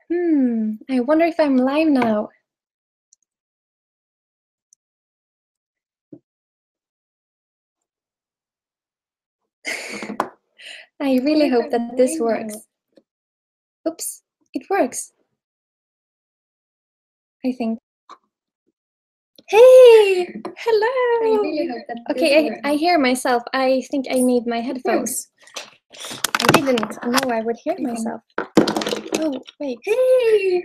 I wonder if I'm live now. I really hope that this works. Oops, it works. I think. Hey! Hello! I really hope that Okay, I hear myself. I think I need my headphones. I didn't know I would hear myself. Oh, wait. Hey!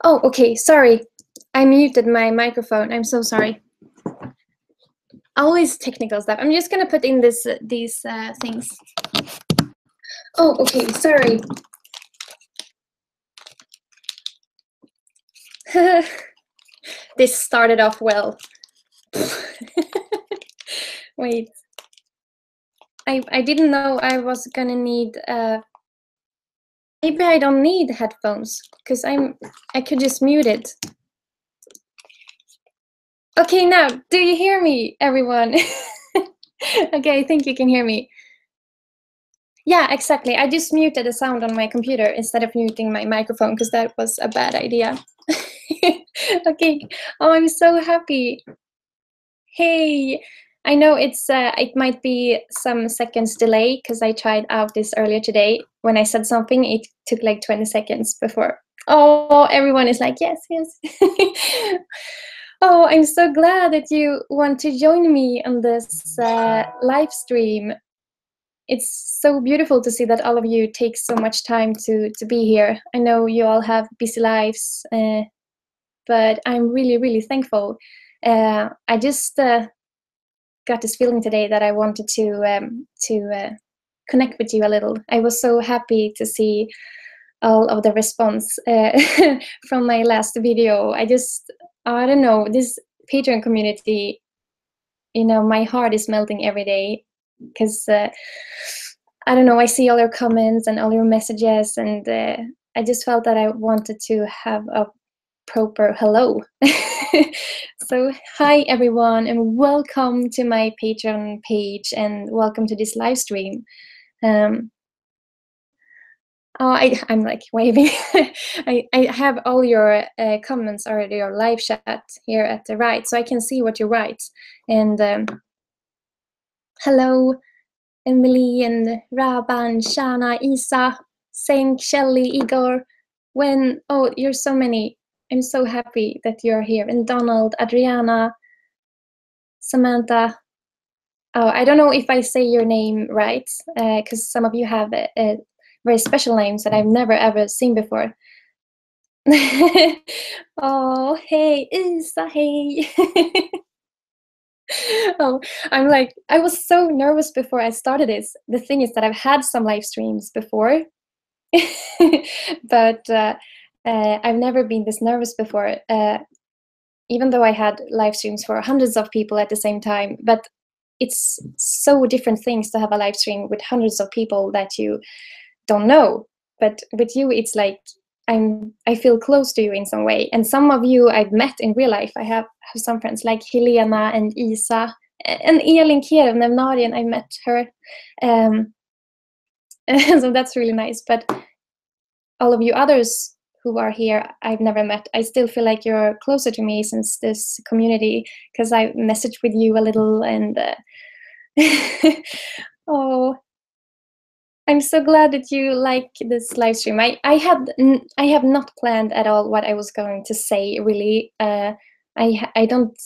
Oh, okay, sorry. I muted my microphone. I'm so sorry. Always technical stuff. I'm just gonna put in these things. Oh, okay, sorry. This started off well. Wait. I didn't know I was gonna need maybe I don't need headphones because I could just mute it. Okay, now do you hear me, everyone? Okay, I think you can hear me. Yeah, exactly. I just muted the sound on my computer instead of muting my microphone because that was a bad idea. Okay. Oh, I'm so happy. Hey, I know it might be some seconds delay because I tried out this earlier today. When I said something, it took like 20 seconds before. Oh, everyone is like, yes, yes. Oh, I'm so glad that you want to join me on this live stream. It's so beautiful to see that all of you take so much time to be here. I know you all have busy lives, but I'm really, really thankful. I just got this feeling today that I wanted to connect with you a little. I was so happy to see all of the response from my last video. I don't know, this Patreon community, you know, my heart is melting every day because I don't know, I see all your comments and all your messages, and I just felt that I wanted to have a proper hello. So hi everyone, and welcome to my Patreon page, and welcome to this live stream. Oh, I'm like waving. I have all your comments already, your live chat here at the right, so I can see what you write. And hello, Emily and Raban, Shana, Isa, Saint, Shelly, Igor. Oh, you're so many. I'm so happy that you're here. And Donald, Adriana, Samantha. Oh, I don't know if I say your name right, because some of you have very special names that I've never ever seen before. Oh, hey, Isa, hey. Oh, I was so nervous before I started this. The thing is that I've had some live streams before, but I've never been this nervous before, even though I had live streams for hundreds of people at the same time. But it's so different things to have a live stream with hundreds of people that you don't know. But with you, it's like I feel close to you in some way. And some of you I've met in real life. I have some friends like Helena and Isa and Elin Kiev Nevnarian. I met her. So that's really nice. But all of you others who are here, I've never met. I still feel like you're closer to me since this community, because I messaged with you a little, and oh, I'm so glad that you like this live stream. I have not planned at all what I was going to say, really. I don't.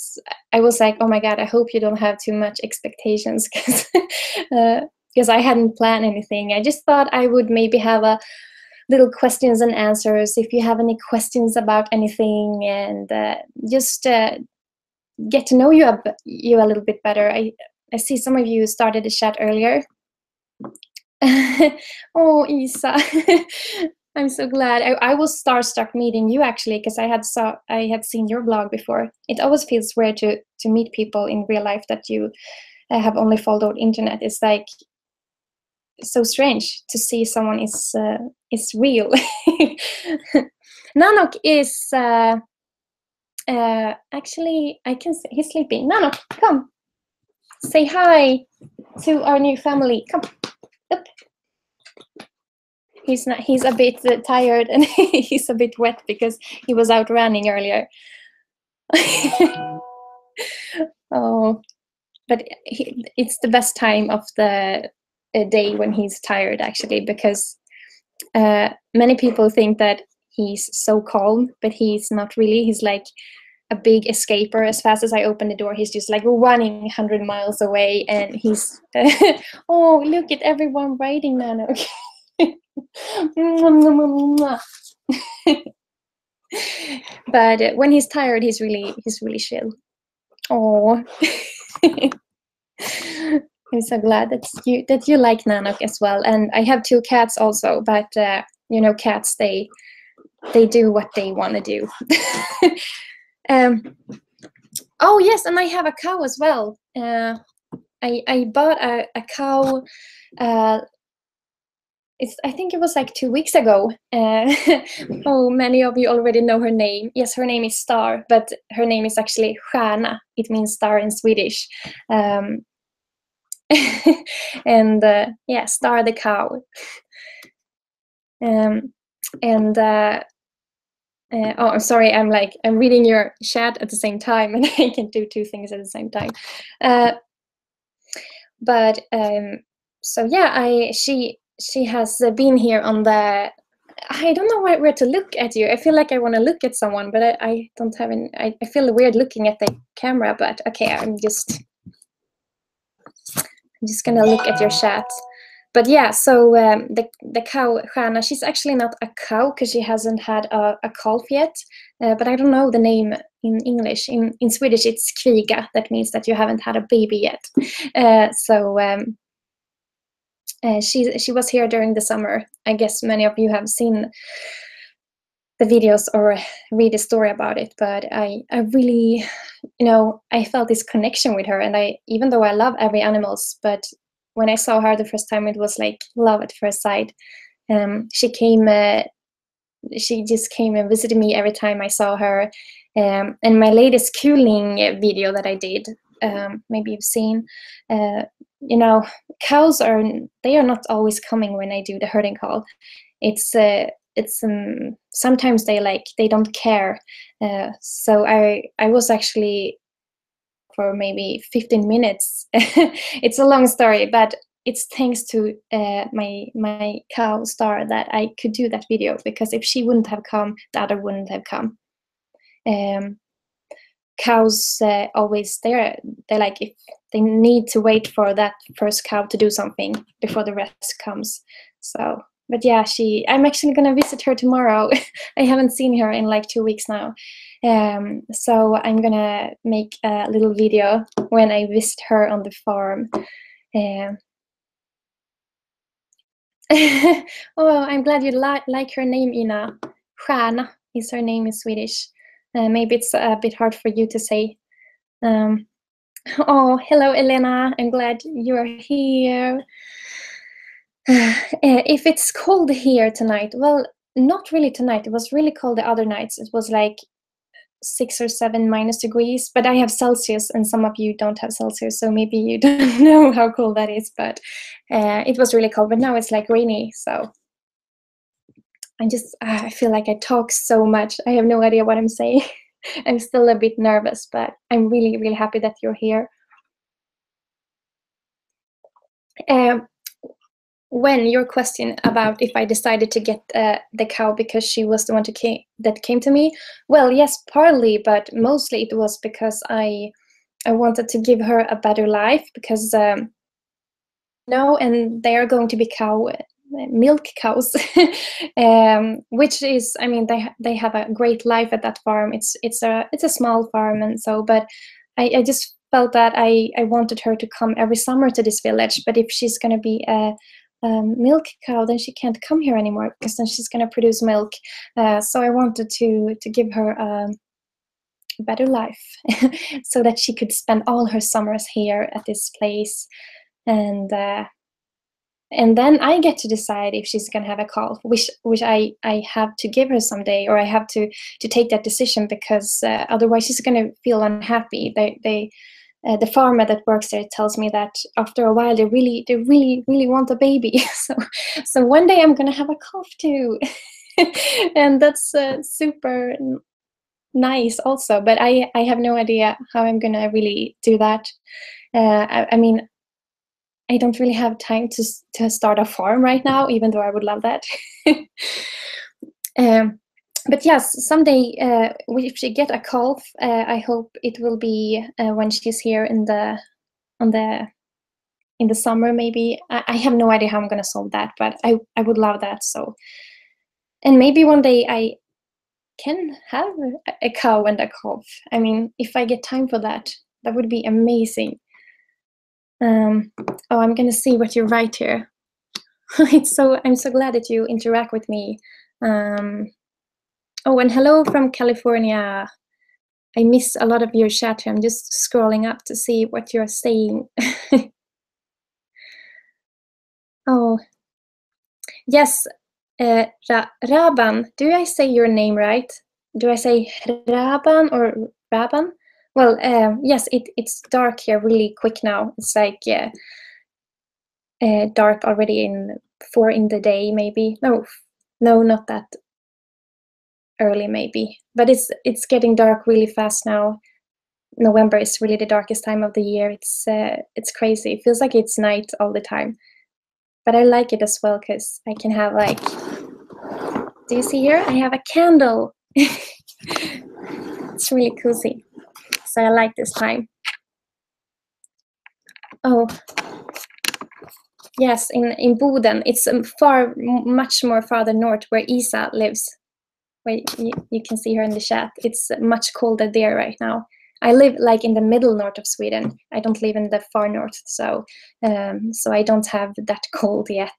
I was like, oh my god, I hope you don't have too much expectations, because I hadn't planned anything. I just thought I would maybe have a little questions and answers if you have any questions about anything, and just get to know you a little bit better. I see some of you started the chat earlier. Oh, Isa. I'm so glad. I was starstruck meeting you actually, because I had seen your blog before. It always feels weird to meet people in real life that you have only followed internet. It's like so strange to see someone is real. Nanok is actually, I can say he's sleeping. Nanok, come say hi to our new family. Come up. He's a bit tired and he's a bit wet because he was out running earlier. Oh, but it's the best time of the day when he's tired, actually, because many people think that he's so calm, but he's not really. He's like a big escaper. As fast as I open the door, he's just like running 100 miles away, and he's oh, look at everyone riding Nano. But when he's tired, he's really chill. Oh. I'm so glad that you like Nanok as well. And I have 2 cats also, but you know, cats, they do what they want to do. Oh yes, and I have a cow as well. I bought a cow. I think it was like 2 weeks ago. Oh, many of you already know her name. Yes, her name is Star, but her name is actually Stjärna. It means star in Swedish. And yeah, Star the cow. Oh, I'm sorry. I'm reading your chat at the same time, and I can do 2 things at the same time. But so yeah, she has been here on the. I don't know where to look at you. I feel like I want to look at someone, but I don't have any. I feel weird looking at the camera, but okay, I'm just gonna look at your chat. But yeah, so the cow Stjärna, she's actually not a cow because she hasn't had a calf yet. But I don't know the name in English. In Swedish, it's kviga. That means that you haven't had a baby yet. She was here during the summer. I guess many of you have seen the videos or read a story about it. But I really, I felt this connection with her. And even though I love every animals, but when I saw her the first time, it was like love at first sight. She just came and visited me every time I saw her. And my latest cooling video that I did, maybe you've seen, cows are not always coming when I do the herding call. It's sometimes they don't care. So I was actually for maybe 15 minutes. It's a long story, but it's thanks to my cow Star that I could do that video, because if she wouldn't have come, the other wouldn't have come. Cows always they're like, if they need to wait for that first cow to do something before the rest comes. So, but yeah, I'm actually gonna visit her tomorrow. I haven't seen her in like 2 weeks now. So I'm gonna make a little video when I visit her on the farm. Oh, I'm glad you like her name, Ina. Stjärna is her name in Swedish. Maybe it's a bit hard for you to say. Oh, hello, Elena. I'm glad you are here. If it's cold here tonight, well, not really tonight. It was really cold the other nights. It was like 6 or 7 minus degrees, but I have Celsius, and some of you don't have Celsius, so maybe you don't know how cold that is. But it was really cold. But now it's like rainy, so I feel like I talk so much. I have no idea what I'm saying. I'm still a bit nervous, but I'm really, really happy that you're here. When your question about if I decided to get the cow because she was the one that came to me, well, yes, partly, but mostly it was because I wanted to give her a better life, because and they are going to be milk cows, which is, I mean, they have a great life at that farm. It's a small farm, and so, but I just felt that I wanted her to come every summer to this village. But if she's going to be milk cow, then she can't come here anymore because then she's gonna produce milk. So I wanted to give her a better life, so that she could spend all her summers here at this place, and then I get to decide if she's gonna have a calf, which I have to give her someday, or I have to take that decision, because otherwise she's gonna feel unhappy. The farmer that works there tells me that after a while they really want a baby. So one day I'm gonna have a calf too, and that's super nice also. But I have no idea how I'm gonna really do that. I mean, I don't really have time to start a farm right now, even though I would love that. But yes, someday, if she get a calf, I hope it will be when she's here in the summer. Maybe I have no idea how I'm gonna solve that, but I would love that. So, and maybe one day I can have a cow and a calf. I mean, if I get time for that, that would be amazing. Oh, I'm gonna see what you write here. I'm so glad that you interact with me. Oh, and hello from California. I miss a lot of your chat. I'm just scrolling up to see what you're saying. Oh, yes, Raban. Do I say your name right? Do I say Raban or Raban? Well, yes, it's dark here really quick now. It's like dark already in 4 in the day, maybe. No, not that early, maybe. But it's getting dark really fast now. November is really the darkest time of the year. It's crazy. It feels like it's night all the time. But I like it as well because I can have like. Do you see here? I have a candle. It's really cozy. So I like this time. Oh, yes, in Boden. It's much more farther north where Isa lives. Where you can see her in the chat. It's much colder there right now. I live like in the middle north of Sweden. I don't live in the far north, so I don't have that cold yet.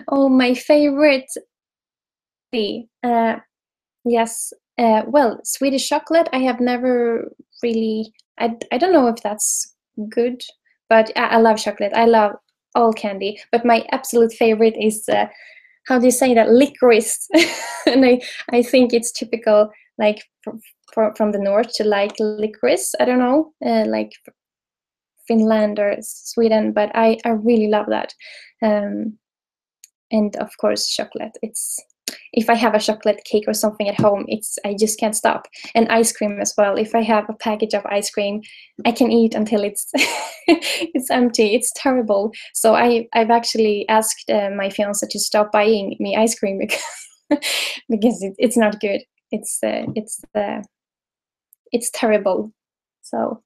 Oh, my favorite. Yes. Well, Swedish chocolate. I have never really. I don't know if that's good, but I love chocolate. I love all candy. But my absolute favorite is how do you say that, licorice. And I think it's typical, like from the north, to like licorice. I don't know, like Finland or Sweden, but I really love that. And of course chocolate. If I have a chocolate cake or something at home, I just can't stop. And ice cream as well. If I have a package of ice cream, I can eat until it's it's empty. It's terrible. So I've actually asked my fiance to stop buying me ice cream because it's not good. It's terrible. So.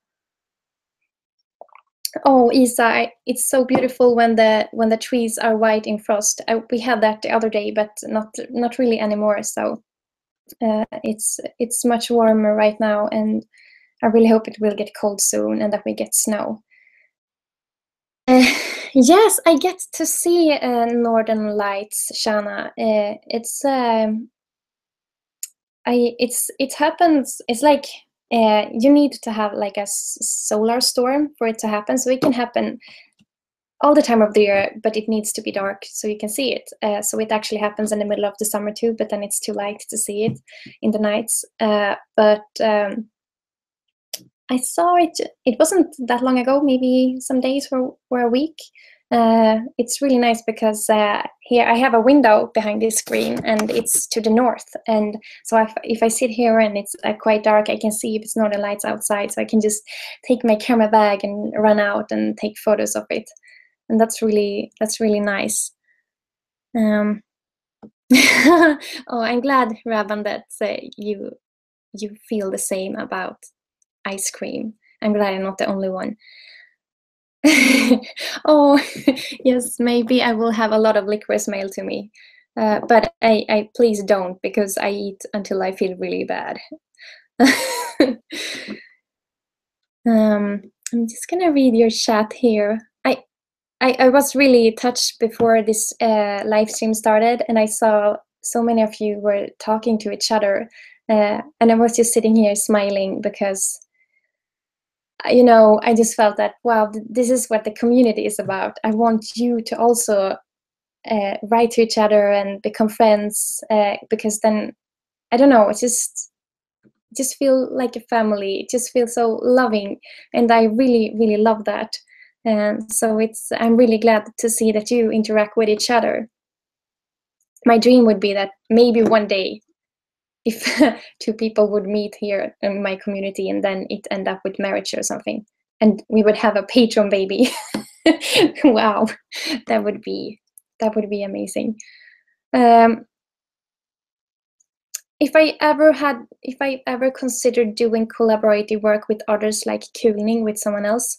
Oh, Isa, it's so beautiful when the trees are white in frost. We had that the other day, but not really anymore. So it's much warmer right now, and I really hope it will get cold soon and that we get snow. Yes, I get to see Northern Lights, Jonna. It happens. It's like you need to have like a solar storm for it to happen. So it can happen all the time of the year, but it needs to be dark so you can see it. So it actually happens in the middle of the summer too, but then it's too light to see it in the nights. But I saw it. It wasn't that long ago. Maybe some days or a week. It's really nice because here I have a window behind this screen and it's to the north. And so if I sit here and it's quite dark, I can see if it's northern lights outside. So I can just take my camera bag and run out and take photos of it. And that's really nice. Oh, I'm glad, Ravan, that you feel the same about ice cream. I'm glad I'm not the only one. Oh, yes, maybe I will have a lot of licorice mailed to me. But I please don't, because I eat until I feel really bad. I'm just gonna read your chat here. I was really touched before this live stream started, and I saw so many of you were talking to each other, and I was just sitting here smiling because, you know, I just felt that, wow, this is what the community is about. I want you to also write to each other and become friends, because then, I don't know, it just feel like a family. It just feels so loving, and I really, really love that. And so I'm really glad to see that you interact with each other. My dream would be that maybe one day, if two people would meet here in my community and then it end up with marriage or something, and we would have a patron baby. Wow, that would be amazing. If I ever considered doing collaborative work with others, like tuning with someone else,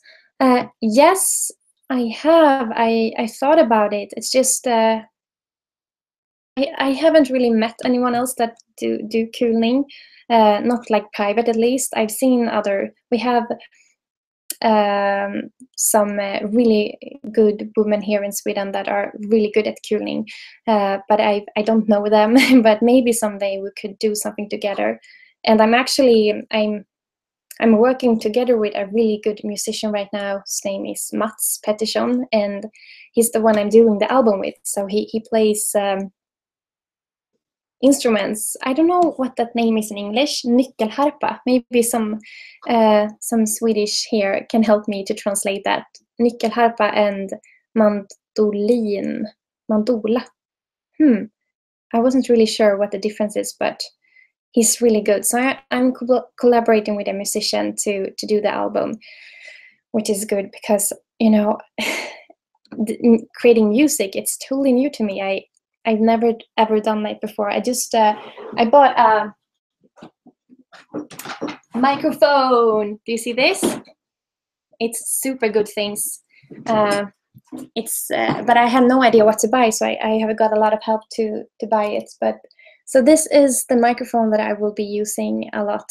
yes, I have. I thought about it. It's just I haven't really met anyone else that do cooling, not like private at least. I've seen other. We have some really good women here in Sweden that are really good at cooling, but I don't know them. But maybe someday we could do something together. And I'm working together with a really good musician right now. His name is Mats Pettersson, and he's the one I'm doing the album with. So he plays instruments. I don't know what that name is in English. Nyckelharpa. Maybe some Swedish here can help me to translate that. Nyckelharpa and mandolin. Mandola. I wasn't really sure what the difference is, but he's really good. So I'm collaborating with a musician to do the album, which is good because, you know, creating music, it's totally new to me. I've never ever done that before. I just I bought a microphone. Do you see this? It's super good things. But I have no idea what to buy, so I have got a lot of help to buy it. But so this is the microphone that I will be using a lot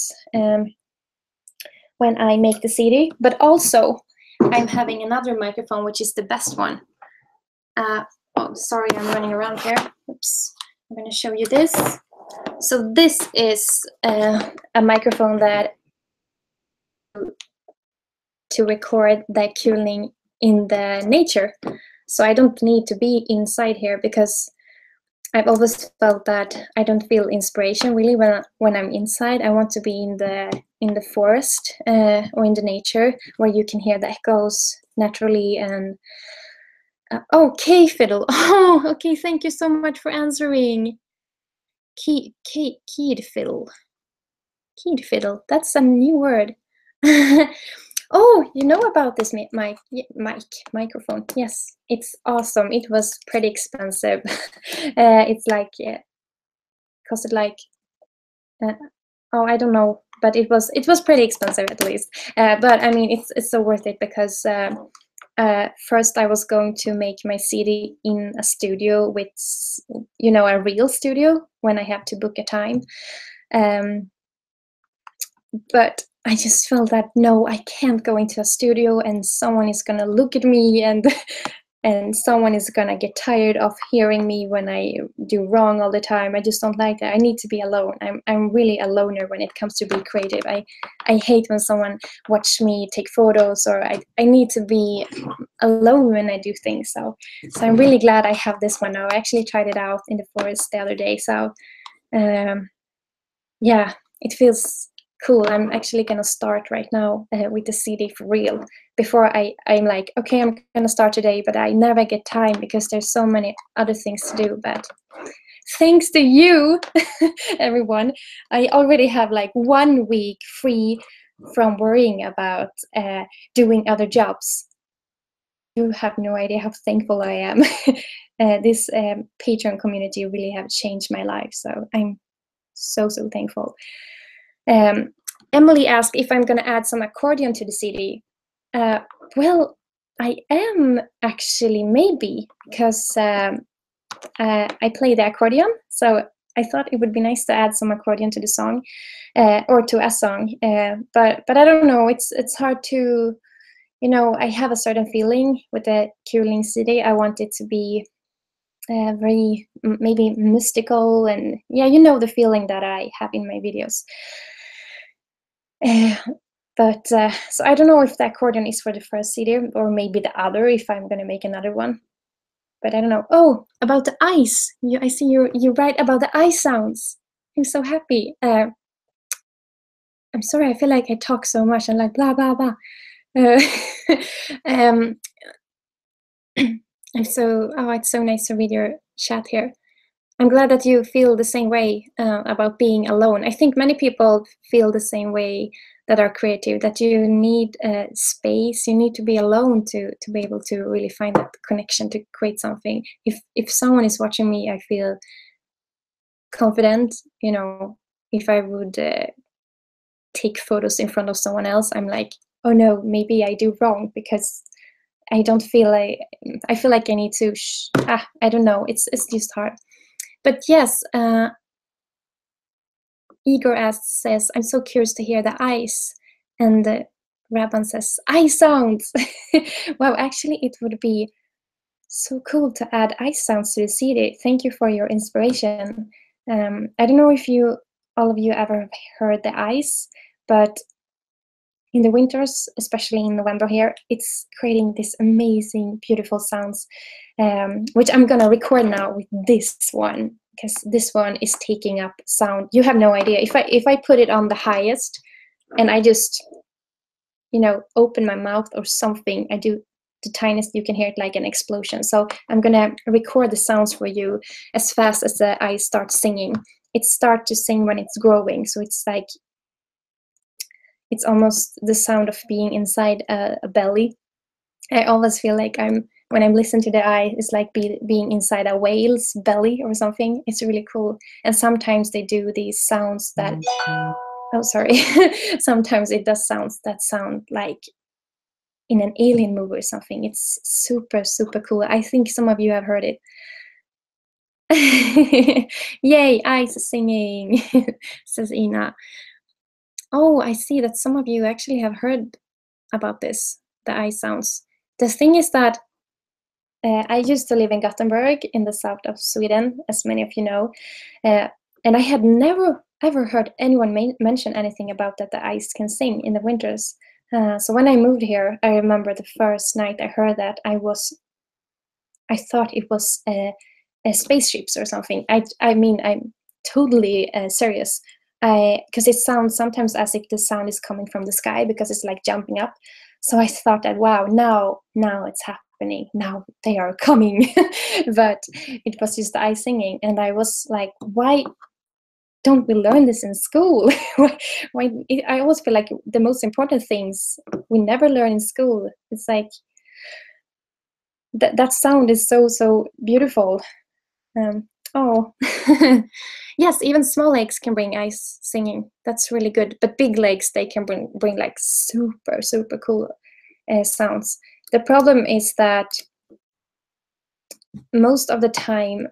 when I make the CD. But also, I'm having another microphone, which is the best one. Oh, sorry, I'm running around here. Oops. I'm going to show you this. So this is a microphone that to record the cooling in the nature. So I don't need to be inside here because I've always felt that I don't feel inspiration really when I'm inside. I want to be in the forest or in the nature where you can hear the echoes naturally. And oh, Key Fiddle. Oh, okay. Thank you so much for answering. Keyed Fiddle. Keyed Fiddle. That's a new word. Oh, you know about this microphone? Yes, it's awesome. It was pretty expensive. It's like costed like oh, I don't know, but it was pretty expensive at least. But I mean, it's so worth it because first I was going to make my CD in a studio with, you know, a real studio when I have to book a time. But I just felt that no, I can't go into a studio and someone is gonna look at me and someone is gonna get tired of hearing me when I do wrong all the time. I just don't like that. I need to be alone. I'm really a loner when it comes to being creative. I hate when someone watch me take photos, or I need to be alone when I do things. So I'm really glad I have this one now. I actually tried it out in the forest the other day. So yeah, it feels cool. I'm actually gonna start right now with the CD for real. Before I'm like, okay, I'm gonna start today, but I never get time because there's so many other things to do. But thanks to you, everyone, I already have like 1 week free from worrying about doing other jobs. You have no idea how thankful I am. This Patreon community really have changed my life. So I'm so thankful. Emily asked if I'm going to add some accordion to the CD. Well, I am actually, maybe, because I play the accordion. So I thought it would be nice to add some accordion to the song, or to a song. But I don't know. It's hard to I have a certain feeling with the cooling city. I want it to be very maybe mystical, and yeah, the feeling that I have in my videos. But so I don't know if the accordion is for the first CD or maybe the other if I'm gonna make another one. But I don't know. Oh, about the ice. I see you write about the ice sounds. I'm so happy. I'm sorry. I feel like I talk so much and like blah blah blah. Uh, um, it's so nice to read your chat here. I'm glad that you feel the same way about being alone. I think many people feel the same way that are creative, that you need space, you need to be alone to be able to really find that connection to create something. If someone is watching me, I feel confident. If I would take photos in front of someone else, I'm like, oh no, maybe I do wrong because I don't feel like I feel like I need to. I don't know. It's just hard. But yes, Igor says, I'm so curious to hear the ice. And Raban says, ice sounds. Wow, actually, it would be so cool to add ice sounds to the CD. Thank you for your inspiration. I don't know if all of you ever have heard the ice, but in the winters, especially in November here, it's creating this amazing, beautiful sounds, which I'm gonna record now with this one, because this one is taking up sound. You have no idea. If I put it on the highest and I just, open my mouth or something, I do the tiniest, you can hear it like an explosion. So I'm gonna record the sounds for you as fast as I start singing. It starts to sing when it's growing, so it's like it's almost the sound of being inside a belly. I always feel like when I'm listening to the eye, it's like being inside a whale's belly or something. It's really cool. And sometimes they do these sounds that, oh, sorry. Sometimes it does sounds that sound like in an alien movie or something. It's super, super cool. I think some of you have heard it. Yay, ice singing, says Ina. Oh, I see that some of you actually have heard about this, the ice sounds. The thing is that I used to live in Gothenburg in the south of Sweden, as many of you know, and I had never ever heard anyone mention anything about that the ice can sing in the winters. So when I moved here, I remember the first night I heard that I thought it was spaceships or something. I mean, I'm totally serious. Because it sounds sometimes as if the sound is coming from the sky because it's like jumping up. So I thought that, wow, now it's happening. Now they are coming. But it was just the ice singing, and I was like, why don't we learn this in school? I always feel like the most important things we never learn in school. It's like that sound is so beautiful. Oh, yes, even small lakes can bring ice singing. That's really good. But big lakes, they can bring like super, super cool sounds. The problem is that most of the time,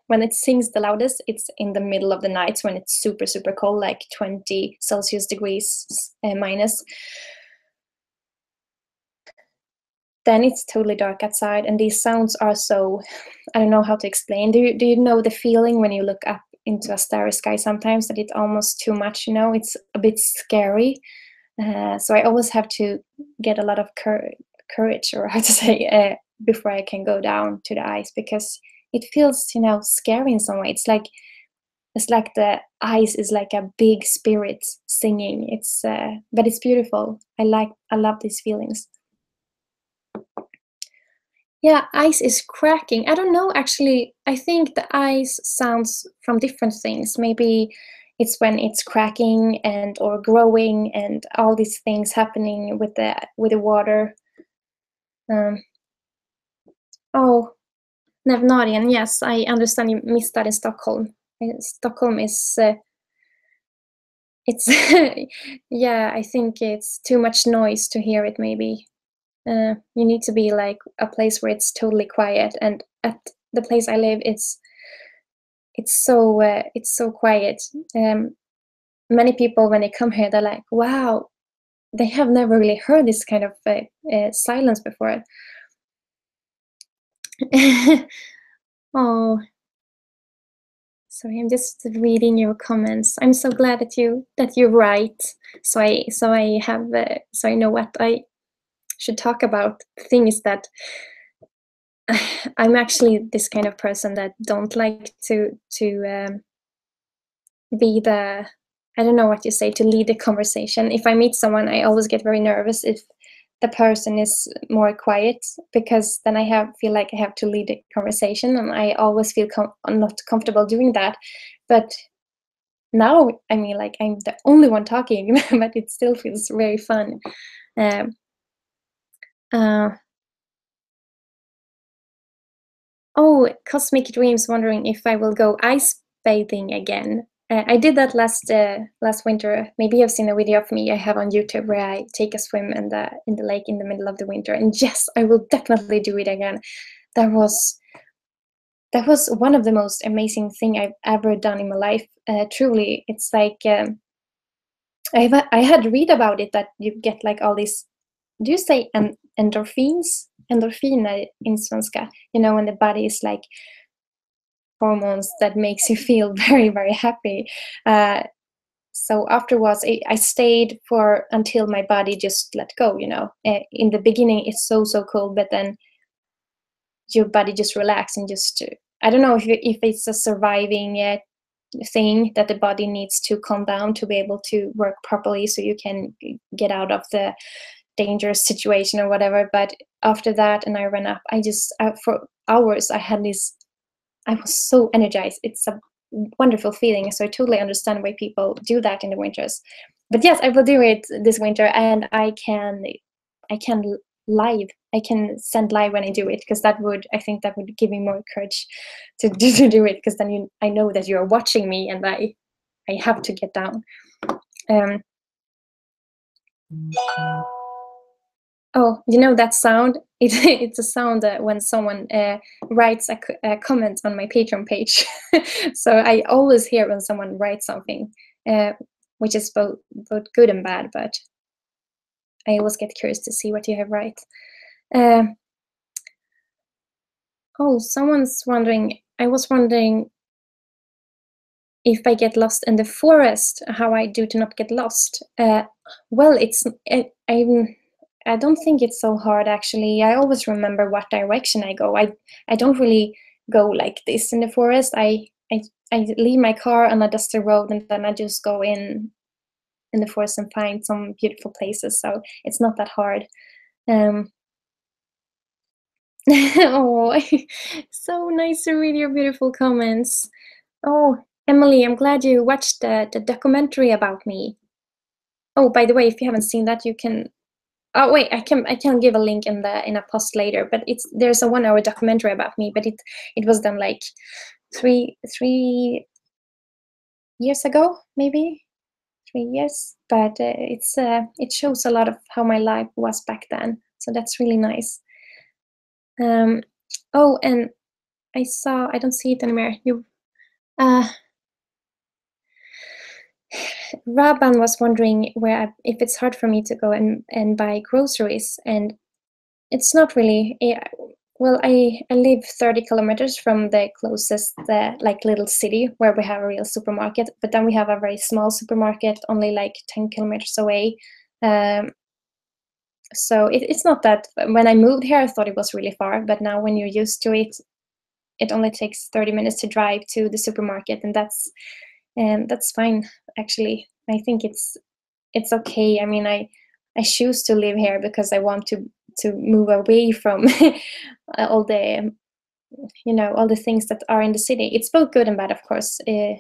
when it sings the loudest, it's in the middle of the night when it's super, super cold, like 20 Celsius degrees minus. Then it's totally dark outside, and these sounds are so, I don't know how to explain. Do you know the feeling when you look up into a starry sky sometimes that it's almost too much, it's a bit scary. So I always have to get a lot of courage, or how to say, before I can go down to the ice, because it feels, scary in some way. It's like the ice is like a big spirit singing. But it's beautiful. I love these feelings. Yeah, ice is cracking. I don't know, actually. I think the ice sounds from different things. Maybe it's when it's cracking and or growing and all these things happening with the water. Oh, Nevnarian, yes, I understand you missed that in Stockholm. Stockholm is it's yeah, I think it's too much noise to hear it. Maybe you need to be like a place where it's totally quiet. And at the place I live, it's so quiet. Many people when they come here, they're like, wow, they have never really heard this kind of silence before. Oh, sorry, I'm just reading your comments. I'm so glad that you write, so I know what I should talk about. The thing is that I'm actually this kind of person that don't like to be the, I don't know what you say, to lead the conversation. If I meet someone, I always get very nervous if the person is more quiet, because then feel like I have to lead the conversation, and I always feel not comfortable doing that. But now, I mean, like, I'm the only one talking, but it still feels very fun. Um, uh, oh, Cosmic Dreams wondering if I will go ice bathing again. I did that last winter. Maybe you've seen a video of me I have on YouTube where I take a swim in the lake in the middle of the winter. And yes, I will definitely do it again. That was one of the most amazing thing I've ever done in my life. Truly, it's like I had read about it that you get like all these. Do you say endorphins? Endorfiner in svenska. You know, when the body is like hormones that makes you feel very, very happy. So afterwards, I stayed for until my body just let go. You know, in the beginning it's so cold, but then your body just relax and just I don't know if it's a surviving thing that the body needs to calm down to be able to work properly, so you can get out of the dangerous situation or whatever. But after that, and I ran up, I just for hours I had this. I was so energized. It's a wonderful feeling. So I totally understand why people do that in the winters. But yes, I will do it this winter, and I can live. I can send live when I do it, because I think that would give me more courage to do it, because then I know that you are watching me, and I have to get down. Um, oh, you know that sound? It's a sound when someone writes a comment on my Patreon page. So I always hear when someone writes something, uh, which is both good and bad. But I always get curious to see what you have write. Uh, oh, someone's wondering. I was wondering if I get lost in the forest, how I do to not get lost. Well, I don't think it's so hard, actually. I always remember what direction I go. I don't really go like this in the forest. I leave my car on a dusty road, and then I just go in the forest and find some beautiful places. So it's not that hard. Um, oh, so nice to read your beautiful comments. Oh, Emily, I'm glad you watched the documentary about me. Oh, by the way, if you haven't seen that, you can. Oh wait, I can give a link in a post later. But there's a 1 hour documentary about me, but it was done like three years ago, maybe 3 years. But it shows a lot of how my life was back then. So that's really nice. Oh, and I don't see it anymore. Uh, Raban was wondering if it's hard for me to go and buy groceries, and it's not really. Well, I live 30 kilometers from the closest like little city where we have a real supermarket, but then we have a very small supermarket only like 10 kilometers away. Um, so it's not that. When I moved here, I thought it was really far, but now when you're used to it, it only takes 30 minutes to drive to the supermarket, and that's fine, actually. I think it's okay. I mean, I choose to live here because I want to move away from all the all the things that are in the city. It's both good and bad, of course.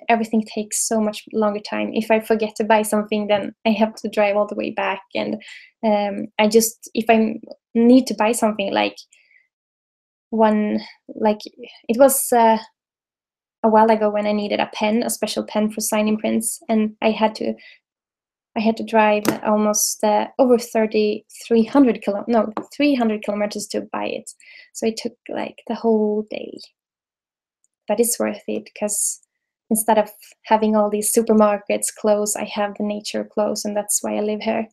Everything takes so much longer time. If I forget to buy something, then I have to drive all the way back. And if I need to buy something, one like it was a while ago when I needed a special pen for signing prints, and I had to drive almost over 300 kilometers to buy it. So it took like the whole day. But it's worth it, because instead of having all these supermarkets close, I have the nature close, and that's why I live here.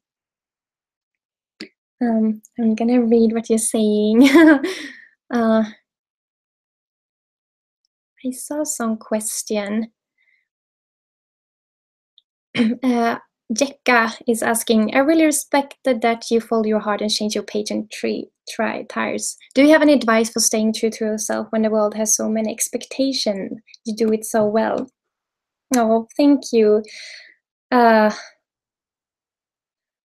I'm gonna read what you're saying. I saw some question. Jekka is asking, I really respect that you follow your heart and change your page and try tires. Do you have any advice for staying true to yourself when the world has so many expectations? You do it so well. Oh, thank you. Yeah,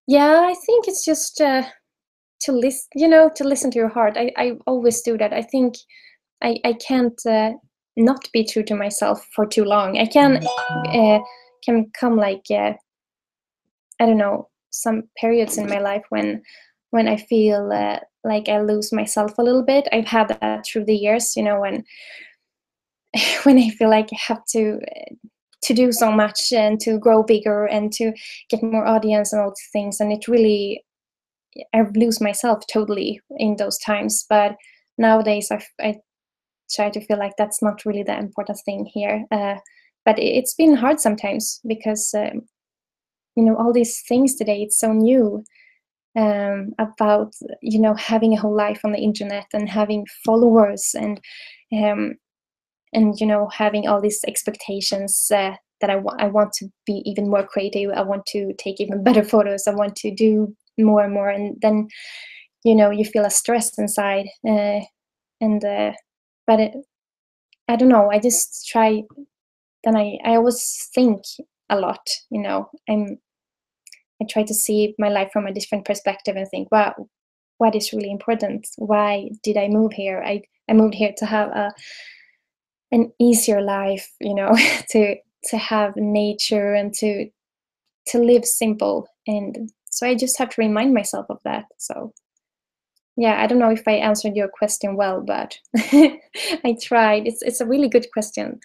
I think it's just to listen to your heart. I always do that. I think I can't not be true to myself for too long. I can come like I don't know, some periods in my life when I feel like I lose myself a little bit. I've had that through the years, when when I feel like I have to do so much and to grow bigger and to get more audience and all these things, and it really I lose myself totally in those times. But nowadays I try to feel like that's not really the important thing here. But it's been hard sometimes because all these things today, it's so new, about having a whole life on the internet and having followers um, and having all these expectations that I want to be even more creative. I want to take even better photos. I want to do more and more, and then you feel a stress inside, and but I don't know. I just try. Then I always think a lot. I try to see my life from a different perspective and think, wow, what is really important? Why did I move here? I moved here to have an easier life, to have nature and to live simple. And so I just have to remind myself of that. So yeah, I don't know if I answered your question well, but I tried. It's a really good question.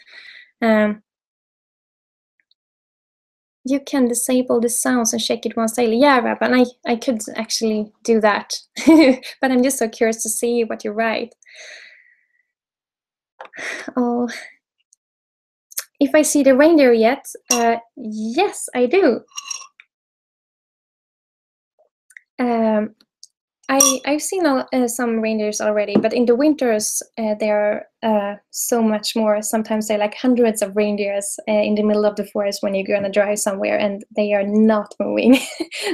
You can disable the sounds and check it once daily. Yeah, Rab, and I could actually do that. But I'm just so curious to see what you write. Oh, if I see the reindeer yet? Yes, I do. I've seen some reindeers already, but in the winters there are so much more. Sometimes there are like hundreds of reindeers in the middle of the forest when you're gonna drive somewhere, and they are not moving.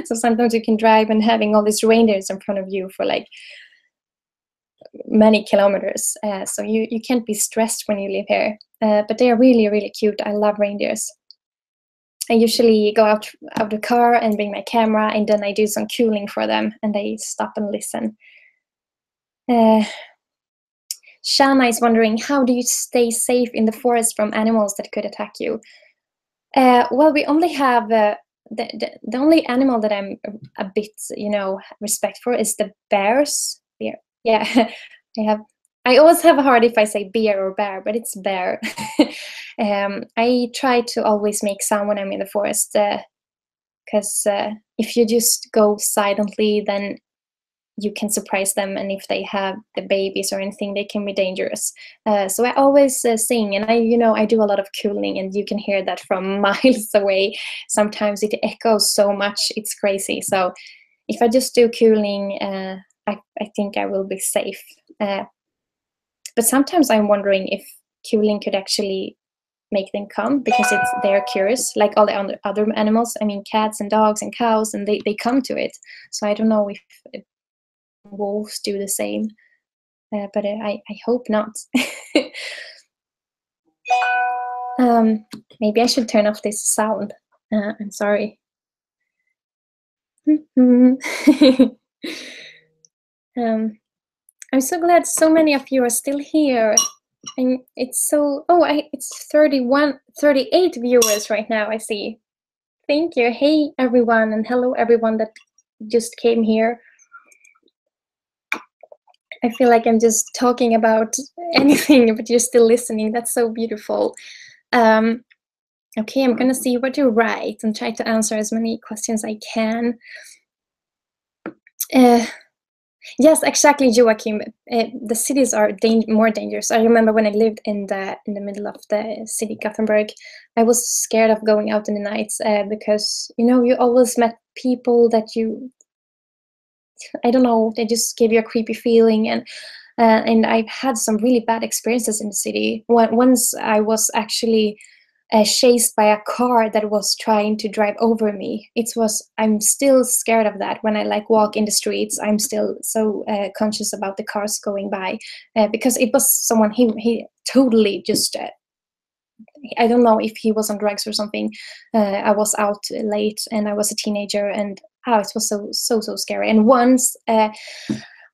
So sometimes you can drive and having all these reindeers in front of you for like many kilometers. So you can't be stressed when you live here. But they are really, really cute. I love reindeers. I usually go out of the car and bring my camera, and then I do some cooling for them, and they stop and listen. Jonna is wondering, how do you stay safe in the forest from animals that could attack you? Well, we only have the only animal that I'm a bit, respect for is the bears. Bear. Yeah, I always have a hard if I say bear or bear, but it's bear. I try to always make sound when I'm in the forest, because if you just go silently, then you can surprise them, and if they have the babies or anything, they can be dangerous. So I always sing, and I do a lot of cooling, and you can hear that from miles away. Sometimes it echoes so much, it's crazy. So if I just do cooling, I think I will be safe. But sometimes I'm wondering if cooling could actually make them come, because they're curious, like all the other animals. I mean, cats and dogs and cows, and they come to it. So I don't know if wolves do the same, but I hope not. Maybe I should turn off this sound. I'm sorry. I'm so glad so many of you are still here. And it's so, it's 38 viewers right now, I see. Thank you. Hey, everyone, and hello, everyone that just came here. I feel like I'm just talking about anything, but you're still listening. That's so beautiful. Okay, I'm gonna see what you write and try to answer as many questions I can. Yes, exactly, Joachim. The cities are more dangerous. I remember when I lived in the middle of the city, Gothenburg, I was scared of going out in the nights because you always met people that you I don't know, they just give you a creepy feeling. And I've had some really bad experiences in the city. Once I was actually chased by a car that was trying to drive over me. I'm still scared of that. When I like walk in the streets, I'm still so conscious about the cars going by, because it was someone, he totally just, I don't know if he was on drugs or something. I was out late and I was a teenager, and it was so scary. And once,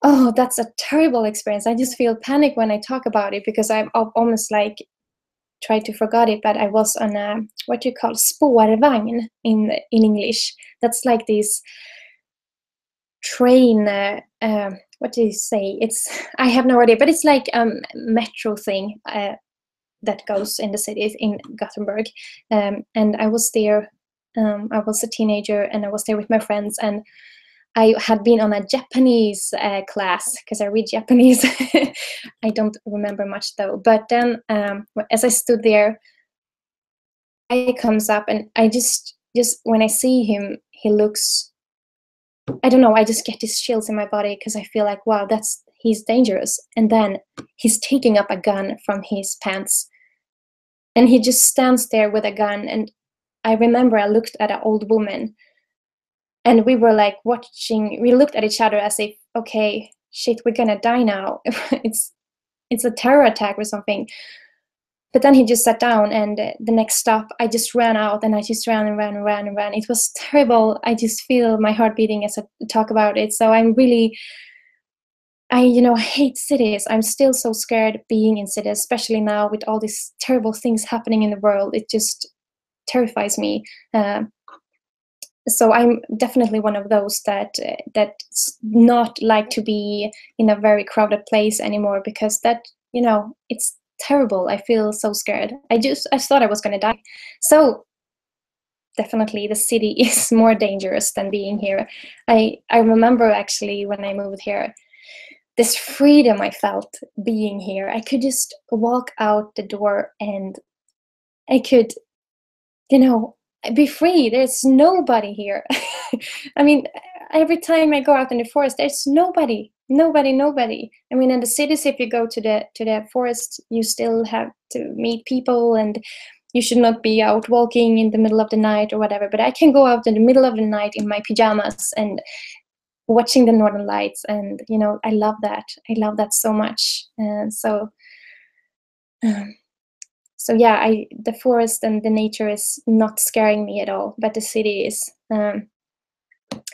oh, that's a terrible experience. I just feel panic when I talk about it, because I'm almost like try to forget it, but I was on a, what you call, spårvagn in English. That's like this train, what do you say? It's, I have no idea, but it's like metro thing that goes in the city in Gothenburg. And I was there, I was a teenager, and I was there with my friends, and I had been on a Japanese class, because I read Japanese. I don't remember much though. But then, as I stood there, guy comes up, and I just when I see him, he looks, I don't know, I just get these chills in my body, because I feel like, wow, he's dangerous. And then he's taking up a gun from his pants, and he just stands there with a gun. And I remember I looked at an old woman, and we were like we looked at each other as if, okay, shit, we're gonna die now. it's a terror attack or something. But then he just sat down, and the next stop, I just ran out, and I just ran and ran and ran and ran. It was terrible. I just feel my heart beating as I talk about it. So I'm really, I hate cities. I'm still so scared being in cities, especially now with all these terrible things happening in the world. It just terrifies me. So I'm definitely one of those that's not like to be in a very crowded place anymore, because that, it's terrible. I feel so scared. I thought I was going to die. So definitely the city is more dangerous than being here. I remember actually when I moved here, this freedom I felt being here. I could just walk out the door, and I could, be free. There's nobody here. I mean, every time I go out in the forest, there's nobody. I mean, in the cities, if you go to the forest, you still have to meet people, and you should not be out walking in the middle of the night or whatever. But I can go out in the middle of the night in my pajamas and watching the northern lights, and I love that. I love that so much. And so yeah, the forest and the nature is not scaring me at all, but the city is.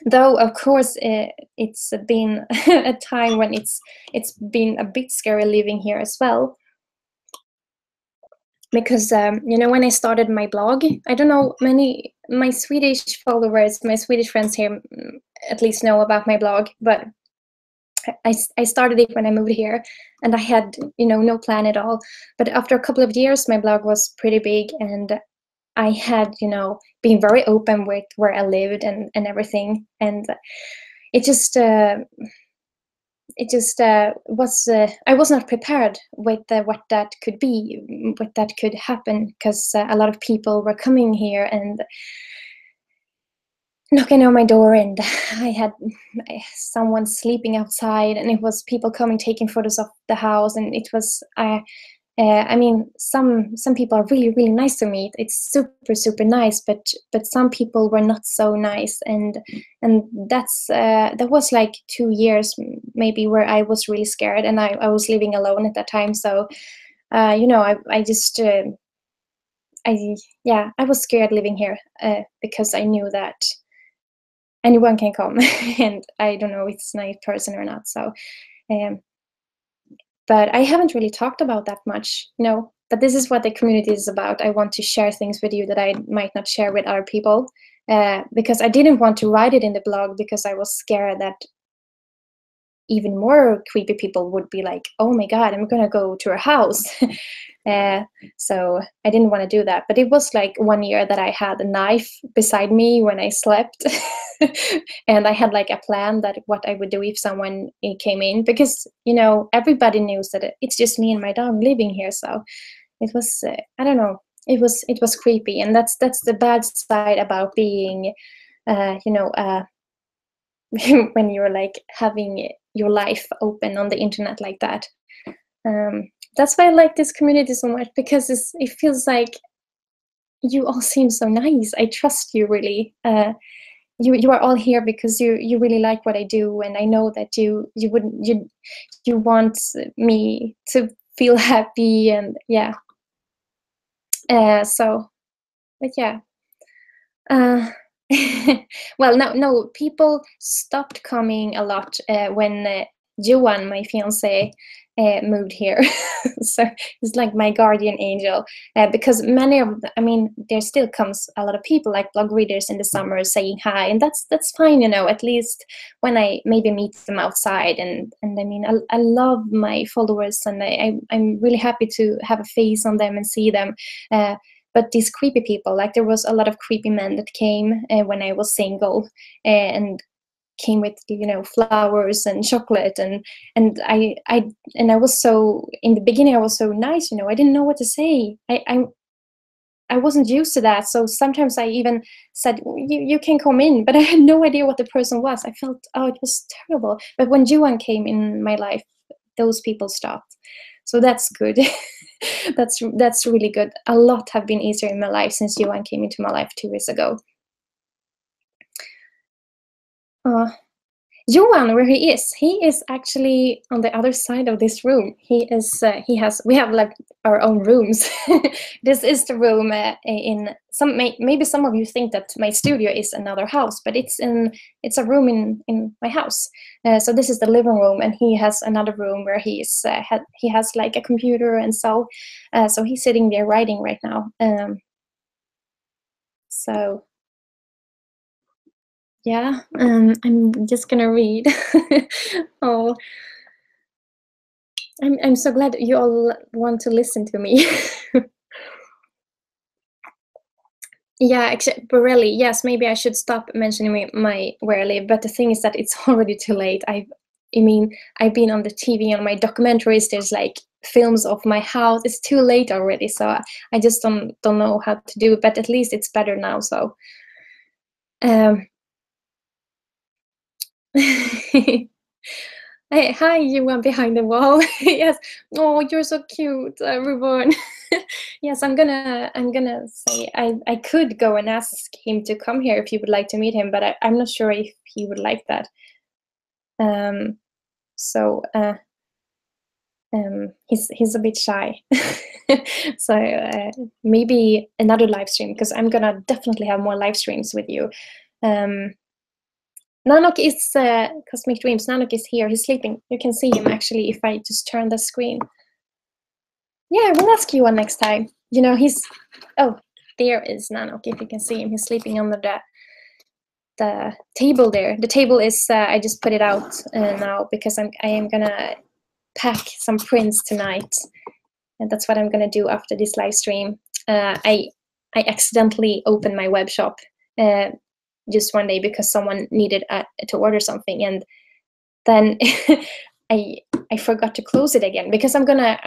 Though of course it's been a time when it's been a bit scary living here as well, because when I started my blog, I don't know, my Swedish followers, my Swedish friends here, at least know about my blog, but I started it when I moved here, and I had no plan at all. But after a couple of years, my blog was pretty big, and I had been very open with where I lived and everything, and it just was, I was not prepared with what that could be, what that could happen, because a lot of people were coming here and knocking on my door, and I had someone sleeping outside, and it was people coming taking photos of the house, and it was I mean, some people are really, really nice to me. It's super, super nice, but some people were not so nice, and that was like 2 years maybe where I was really scared, and I was living alone at that time. So I just I was scared living here, because I knew that anyone can come, and I don't know if it's a nice person or not. So. But I haven't really talked about that much, but this is what the community is about. I want to share things with you that I might not share with other people, because I didn't want to write it in the blog, because I was scared that even more creepy people would be like, oh my God, I'm gonna go to her house. So I didn't want to do that. But it was like 1 year that I had a knife beside me when I slept. And I had like a plan that what I would do if someone came in, because everybody knows that it's just me and my dog living here. So it was I don't know, it was creepy, and that's the bad side about being when you're like having your life open on the internet like that. That's why I like this community so much, because it feels like you all seem so nice. I trust you really. You are all here because you really like what I do, and I know that you want me to feel happy, and yeah. So, but yeah. Well, no, people stopped coming a lot when Johan, my fiance, moved here. So he's like my guardian angel, because I mean, there still comes a lot of people, like blog readers in the summer, saying hi, and that's fine, you know. At least when I maybe meet them outside, and I mean, I love my followers, and I'm really happy to have a face on them and see them. But these creepy people, like there was a lot of creepy men that came when I was single, and came with, you know, flowers and chocolate, and I was so, in the beginning I was so nice, you know, I didn't know what to say. I wasn't used to that, so sometimes I even said, you can come in, but I had no idea what the person was. I felt, oh, it was terrible. But when Johan came in my life, those people stopped, so that's good. That's really good. A lot have been easier in my life since Johan came into my life 2 years ago. Johan, where he is actually on the other side of this room. We have like our own rooms. This is the room in some, maybe some of you think that my studio is another house, but it's a room in my house. So this is the living room, and he has another room where he has like a computer, and so he's sitting there writing right now. So yeah, I'm just gonna read. Oh, I'm so glad you all want to listen to me. Yeah, actually, Borelli. Yes, maybe I should stop mentioning my where I live. But the thing is that it's already too late. I mean, I've been on the TV, on my documentaries. There's like films of my house. It's too late already. So I just don't know how to do it. But at least it's better now. So. Hey, hi, you one behind the wall. Yes. Oh, you're so cute, everyone. Yes, I'm gonna say I could go and ask him to come here if you would like to meet him, but I'm not sure if he would like that. So he's a bit shy. So maybe another live stream, because I'm gonna definitely have more live streams with you. Nanok is Cosmic Dreams. Nanok is here. He's sleeping. You can see him actually if I just turn the screen. Yeah, I will ask you one next time. You know, oh, there is Nanok. If you can see him, he's sleeping under the table there. The table is I just put it out now because I am gonna pack some prints tonight, and that's what I'm gonna do after this live stream. I accidentally opened my web shop just one day because someone needed to order something, and then I forgot to close it again, because I'm gonna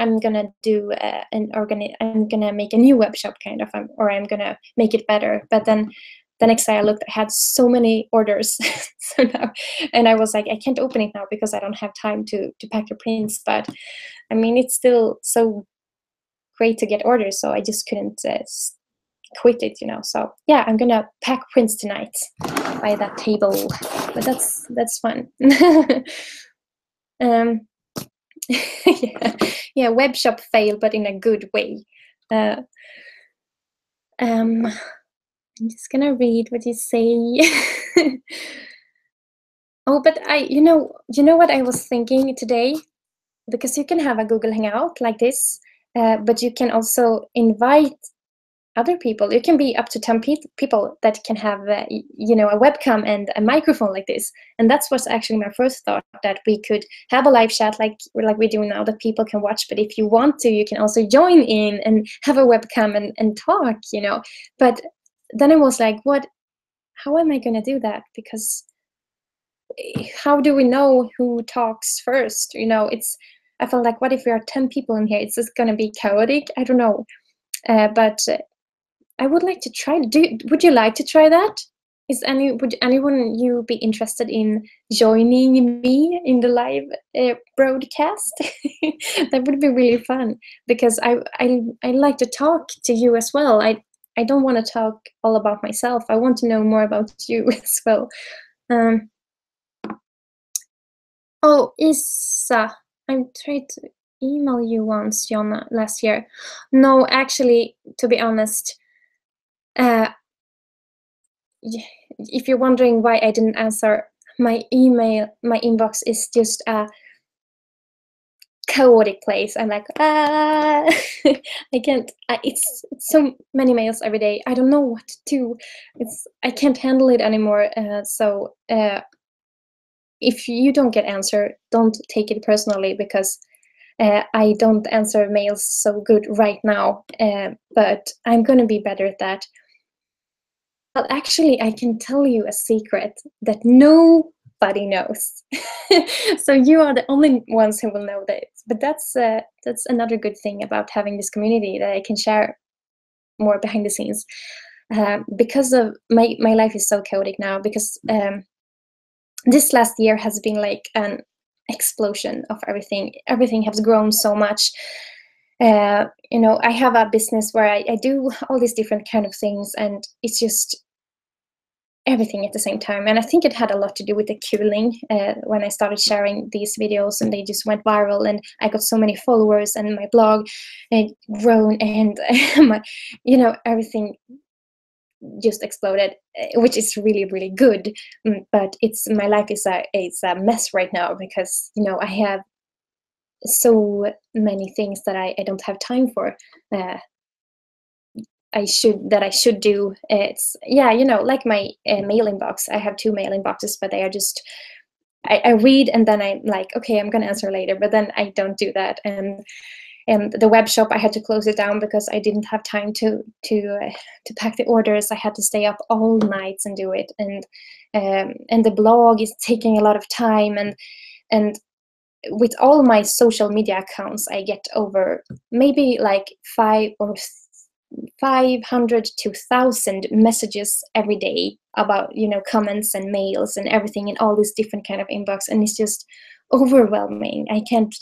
do I'm gonna make a new web shop kind of, or I'm gonna make it better. But then the next day I looked, I had so many orders. So now, and I was like, I can't open it now because I don't have time to pack the prints. But I mean, it's still so great to get orders, so I just couldn't quit it, you know. So yeah, I'm gonna pack prints tonight by that table, but that's fun. Yeah, web shop fail, but in a good way. I'm just gonna read what you say. Oh, but you know what I was thinking today, because you can have a Google Hangout like this, but you can also invite other people. It can be up to 10 people that can have you know, a webcam and a microphone like this. And that's what's actually my first thought, that we could have a live chat like we do now, that people can watch. But if you want to, you can also join in and have a webcam and talk, you know. But then I was like, how am I going to do that? Because how do we know who talks first? You know, I felt like, what if we are 10 people in here? It's just going to be chaotic. I don't know. But I would like to try. Would you like to try that? Would anyone you be interested in joining me in the live broadcast? That would be really fun because I like to talk to you as well. I don't want to talk all about myself. I want to know more about you as well. Um, oh, Isa, I tried to email you once, Jonna, last year. No, actually, to be honest, uh, if you're wondering why I didn't answer my email, my inbox is just a chaotic place. I'm like, I can't. It's so many mails every day. I don't know what to do. I can't handle it anymore. So if you don't get answer, don't take it personally because I don't answer mails so good right now. But I'm gonna be better at that. Well, actually, I can tell you a secret that nobody knows. So you are the only ones who will know this. But that's another good thing about having this community that I can share more behind the scenes. Because of my life is so chaotic now because this last year has been like an explosion of everything. Everything has grown so much. I have a business where I do all these different kind of things, and it's just everything at the same time. And I think it had a lot to do with the cooling when I started sharing these videos and they just went viral and I got so many followers and my blog grown and everything just exploded, which is really, really good. But my life is a mess right now because, I have so many things that I don't have time for. I should do. It's like my mail inbox. I have 2 mail inboxes, but they are just I read and then I'm like, okay, I'm gonna answer later, but then I don't do that. And the web shop, I had to close it down because I didn't have time to pack the orders. I had to stay up all nights and do it, and the blog is taking a lot of time, and with all my social media accounts, I get over maybe like 500 to 1,000 messages every day about comments and mails and everything in all these different kind of inbox, and it's just overwhelming. I can't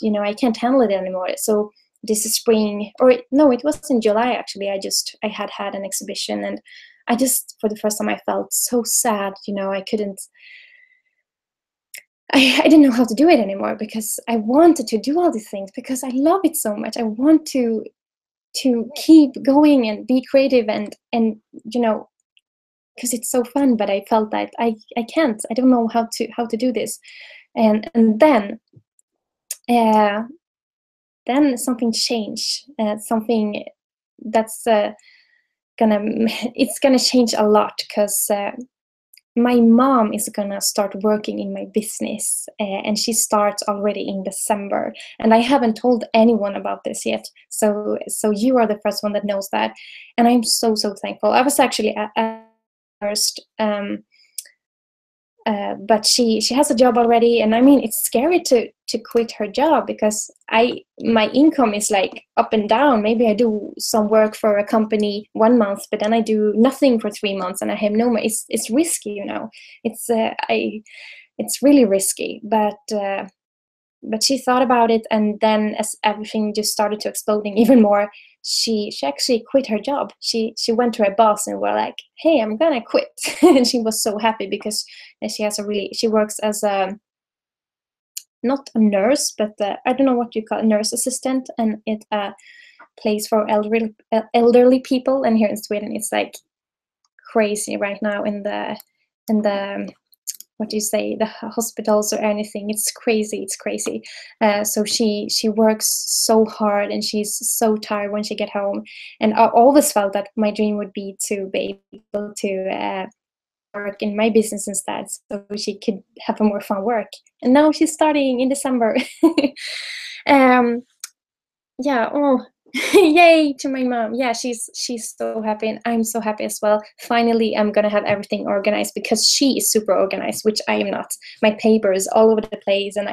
handle it anymore. So this is spring, or no, it was in July actually. I had an exhibition, and I just for the first time I felt so sad. I didn't know how to do it anymore because I wanted to do all these things because I love it so much. I want to keep going and be creative and because it's so fun, but I felt that I can't. I don't know how to do this. And then something changed. Something that's it's gonna change a lot because my mom is gonna start working in my business, and she starts already in December. And I haven't told anyone about this yet. So you are the first one that knows that, and I'm so thankful. I was actually at first, but she has a job already, and I mean it's scary to quit her job because my income is like up and down. Maybe I do some work for a company 1 month, but then I do nothing for 3 months, and I have no money. It's risky, it's really risky. But she thought about it, and then as everything just started to exploding even more, she actually quit her job. She went to her boss and were like, "Hey, I'm gonna quit," and she was so happy because she works as a not a nurse, but I don't know what you call a nurse assistant, and it's a place for elderly people. And here in Sweden, it's like crazy right now in the what do you say, the hospitals or anything. It's crazy. So she works so hard, and she's so tired when she get home. And I always felt that my dream would be to be able to work in my business instead, so she could have a more fun work. And now she's starting in December. Yeah. Oh, yay to my mom. Yeah, she's so happy, and I'm so happy as well. Finally, I'm gonna have everything organized because she is super organized, which I am not. My paper is all over the place, and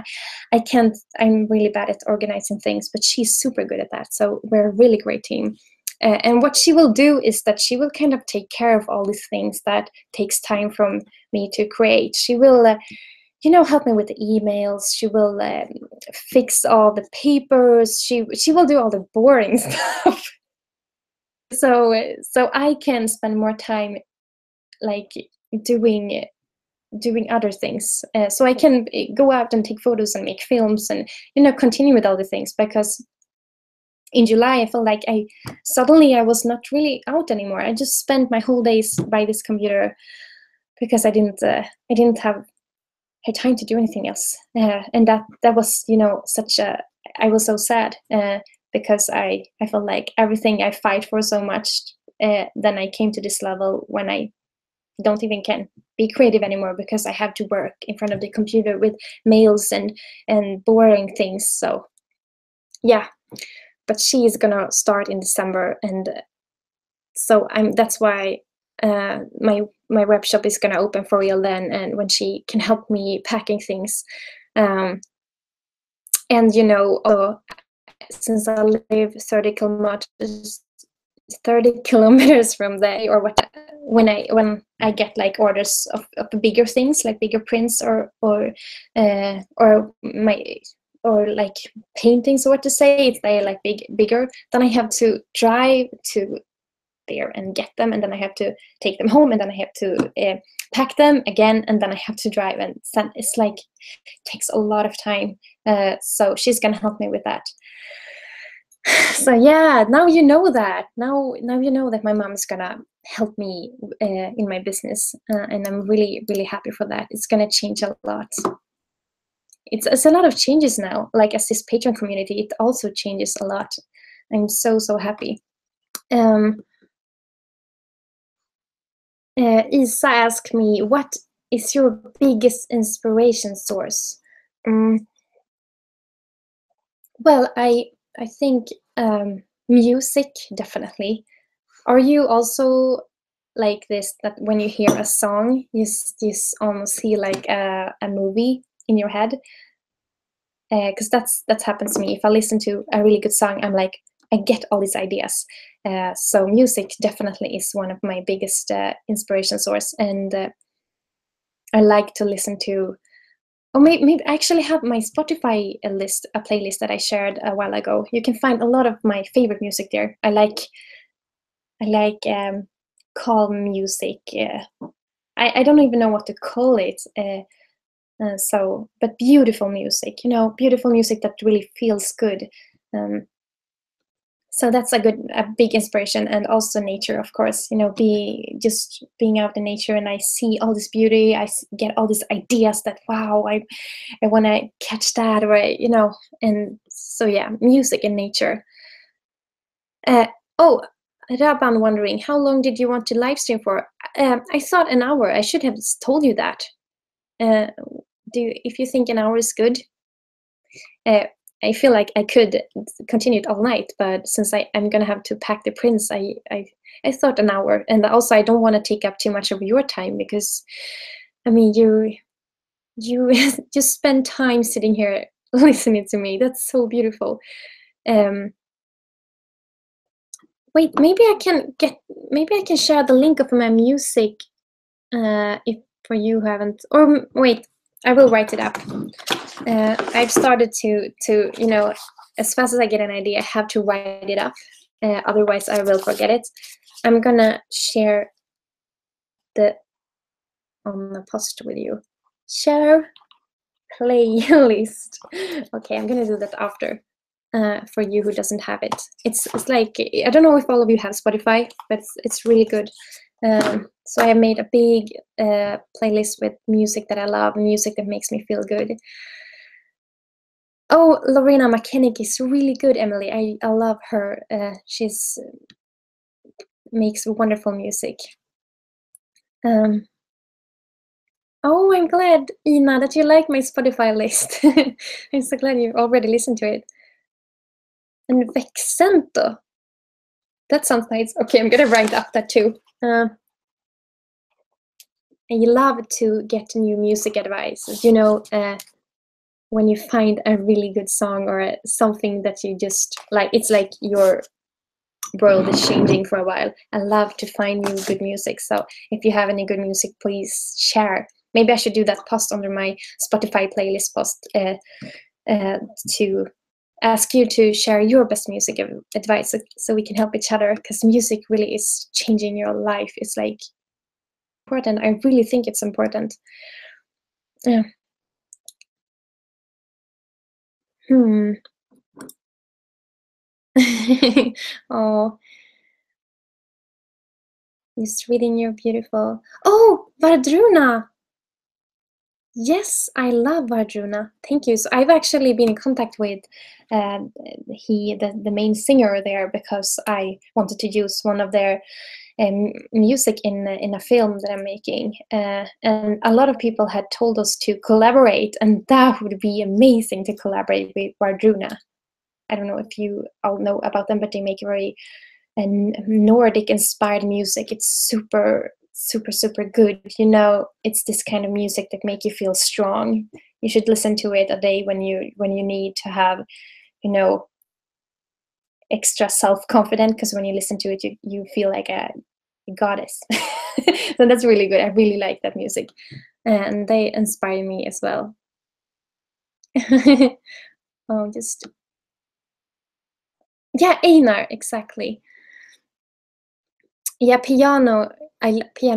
I can't. I'm really bad at organizing things, but she's super good at that. So we're a really great team. And what she will do is that she will kind of take care of all these things that takes time from me to create. She will, help me with the emails. She will fix all the papers. She will do all the boring stuff. So I can spend more time like doing other things. So I can go out and take photos and make films and continue with all the things, because in July I felt like I was not really out anymore. I just spent my whole days by this computer because I didn't have time to do anything else, and that was I was so sad, because I felt like everything I fight for so much, then I came to this level when I don't even can be creative anymore because I have to work in front of the computer with mails and boring things. So yeah, but she is gonna start in December, and so that's why my web shop is gonna open for real then, and when she can help me packing things, and also, since I live 30 kilometers from there, or what, when I get like orders of bigger things, like bigger prints or like paintings, or what to say, if they're like bigger, then I have to drive to there and get them, and then I have to take them home, and then I have to pack them again, and then I have to drive and send. It's like, it takes a lot of time, so she's gonna help me with that. So yeah, now you know that. Now you know that my mom is gonna help me in my business, and I'm really, really happy for that. It's gonna change a lot. It's a lot of changes now. Like, as this Patreon community, it also changes a lot. I'm so happy. Isa asked me, what is your biggest inspiration source? Well, I think music, definitely. Are you also like this, that when you hear a song, you almost see like a movie in your head? Because that happens to me. If I listen to a really good song, I'm like, I get all these ideas. So music definitely is one of my biggest inspiration source, and I like to listen to. Oh, maybe I actually have my Spotify a playlist that I shared a while ago. You can find a lot of my favorite music there. I like calm music. I don't even know what to call it. But beautiful music, beautiful music that really feels good. So that's a big inspiration, and also nature, of course. Being out in nature, and I see all this beauty. I get all these ideas that, wow, I want to catch that, or and so yeah, music and nature. Oh, Raban wondering, how long did you want to live stream for? I thought an hour. I should have told you that. If you think an hour is good, I feel like I could continue it all night, but since I'm gonna have to pack the prints, I thought an hour. And also, I don't want to take up too much of your time, because I mean, you just spend time sitting here listening to me. That's so beautiful. Wait, maybe I can share the link of my music, if for you who haven't, or wait, I will write it up. I've started to as fast as I get an idea, I have to write it up. Otherwise, I will forget it. I'm gonna share on the post with you. Share playlist. Okay, I'm gonna do that after. For you who doesn't have it, it's like, I don't know if all of you have Spotify, but it's really good. So I made a big playlist with music that I love, music that makes me feel good. Oh, Lorena McKennick is really good, Emily. I love her. She's makes wonderful music. Oh, I'm glad, Ina, that you like my Spotify list. I'm so glad you already listened to it. And Vexento. That sounds nice. Okay, I'm gonna write up that too. I love to get new music advice. When you find a really good song, or something that you just like, it's like your world is changing for a while. I love to find new good music. So if you have any good music, please share. Maybe I should do that post under my Spotify playlist post to ask you to share your best music advice, so we can help each other, because music really is changing your life. It's like important. I really think it's important. Yeah. Oh, just reading your beautiful. Oh, Vardruna. Yes, I love Vardruna. Thank you. So I've actually been in contact with the main singer there, because I wanted to use one of their music in a film that I'm making, and a lot of people had told us to collaborate, and that would be amazing to collaborate with Vardruna. I don't know if you all know about them, but they make very Nordic inspired music. It's super super good. It's this kind of music that make you feel strong. You should listen to it a day when you need to have extra self-confident, because when you listen to it, you feel like a goddess. So that's really good. I really like that music, and they inspire me as well. Oh, just yeah, Einar, exactly. Yeah, piano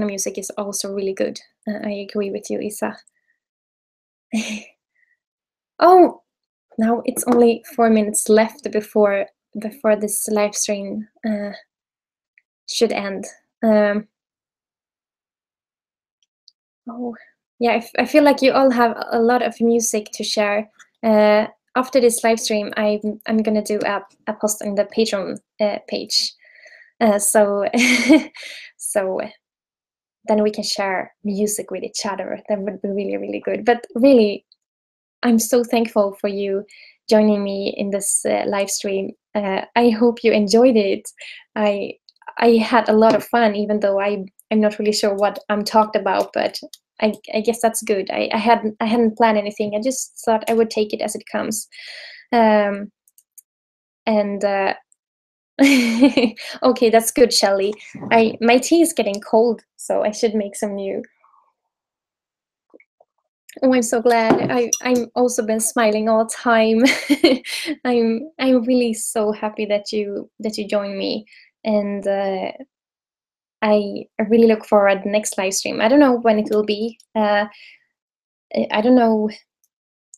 music is also really good. I agree with you, Isa. Oh, now it's only 4 minutes left before this live stream should end. Oh, yeah, I feel like you all have a lot of music to share. After this live stream, I'm gonna do a post on the Patreon page. So so then we can share music with each other. That would be really, really good. But really, I'm so thankful for you joining me in this live stream. I hope you enjoyed it. I I had a lot of fun, even though I'm not really sure what I'm talked about, but I guess that's good. I hadn't planned anything. I just thought I would take it as it comes. Um, and okay, that's good, Shelley. My tea is getting cold, so I should make some new. Oh, I'm so glad. I'm also been smiling all the time. I'm really so happy that you joined me, and I really look forward to the next live stream. I don't know when it will be. I don't know.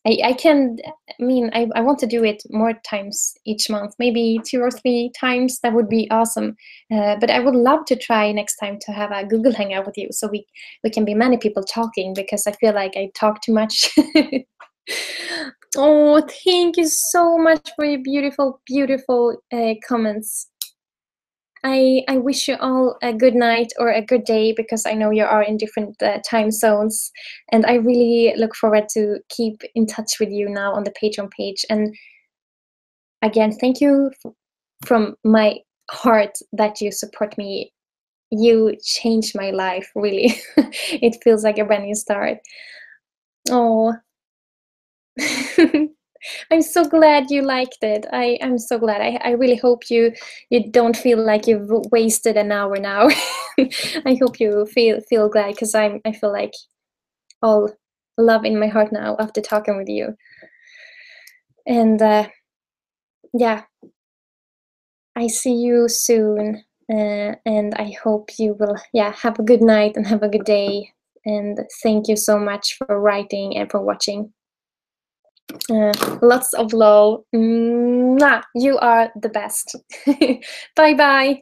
I can. I mean, I want to do it more times each month, maybe 2 or 3 times. That would be awesome. But I would love to try next time to have a Google Hangout with you, so we can be many people talking, because I feel like I talk too much. Oh, thank you so much for your beautiful, beautiful comments. I wish you all a good night or a good day, because I know you are in different time zones, and I really look forward to keep in touch with you now on the Patreon page. And again, thank you from my heart that you support me. You changed my life, really. It feels like a brand new start. Oh. I'm so glad you liked it. I'm so glad. I really hope you don't feel like you've wasted an hour now. I hope you feel glad, because I feel like all love in my heart now after talking with you. And yeah, I see you soon, and I hope you will have a good night and have a good day. And thank you so much for writing and for watching. Lots of love. Mwah! You are the best. Bye bye.